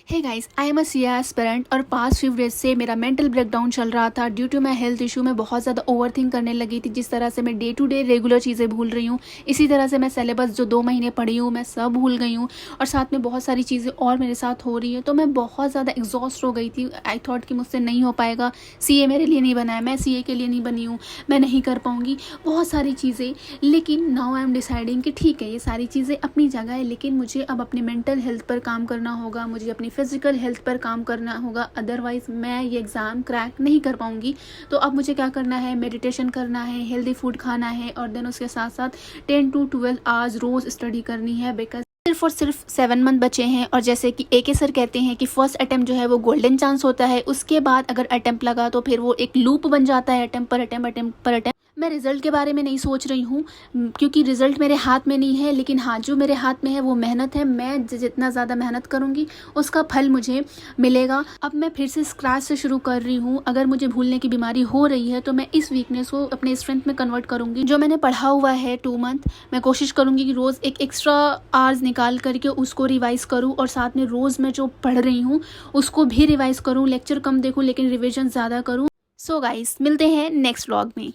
Hey guys, I am a CA aspirant और past few days से मेरा mental breakdown चल रहा था due to my health issue. मैं बहुत ज़्यादा ओवर थिंक करने लगी थी। जिस तरह से मैं डे टू डे रेगुलर चीज़ें भूल रही हूँ, इसी तरह से मैं सिलेबस जो 2 महीने पढ़ी हूँ मैं सब भूल गई हूँ और साथ में बहुत सारी चीज़ें और मेरे साथ हो रही हैं। तो मैं बहुत ज़्यादा एग्जॉस्ट हो गई थी। आई थॉट कि मुझसे नहीं हो पाएगा, सीए मेरे लिए नहीं बना है, मैं सीए के लिए नहीं बनी हूँ, मैं नहीं कर पाऊँगी, बहुत सारी चीज़ें। लेकिन नाउ आई एम डिसाइडिंग कि ठीक है, ये सारी चीज़ें अपनी जगह है, लेकिन मुझे अब अपने मेंटल हेल्थ पर काम करना होगा, मुझे अपनी फिजिकल हेल्थ पर काम करना होगा। अदरवाइज मैं ये एग्ज़ाम क्रैक नहीं कर पाऊंगी। तो अब मुझे क्या करना है, मेडिटेशन करना है, हेल्दी फूड खाना है और देन उसके साथ साथ 10 to 12 आवर्स रोज़ स्टडी करनी है। बिकॉज सिर्फ और सिर्फ 7 मंथ बचे हैं और जैसे कि AK सर कहते हैं कि फर्स्ट अटेम्प्ट जो है वो गोल्डन चांस होता है। उसके बाद अगर अटेम्प्ट लगा तो फिर वो एक लूप बन जाता है, अटेम्प्ट पर अटेम्प्ट, अटेम्प्ट पर अटेम्प्ट। मैं रिजल्ट के बारे में नहीं सोच रही हूँ क्योंकि रिजल्ट मेरे हाथ में नहीं है, लेकिन हाँ, जो मेरे हाथ में है वो मेहनत है। मैं जितना ज़्यादा मेहनत करूँगी उसका फल मुझे मिलेगा। अब मैं फिर से स्क्रैच से शुरू कर रही हूँ। अगर मुझे भूलने की बीमारी हो रही है तो मैं इस वीकनेस को अपने स्ट्रेंथ में कन्वर्ट करूँगी। जो मैंने पढ़ा हुआ है 2 मंथ, मैं कोशिश करूँगी कि रोज़ एक एक्स्ट्रा आवर्स निकाल करके उसको रिवाइज़ करूँ और साथ में रोज़ मैं जो पढ़ रही हूँ उसको भी रिवाइज़ करूँ। लेक्चर कम देखूँ लेकिन रिविजन ज़्यादा करूँ। सो गाइस, मिलते हैं नेक्स्ट व्लॉग में।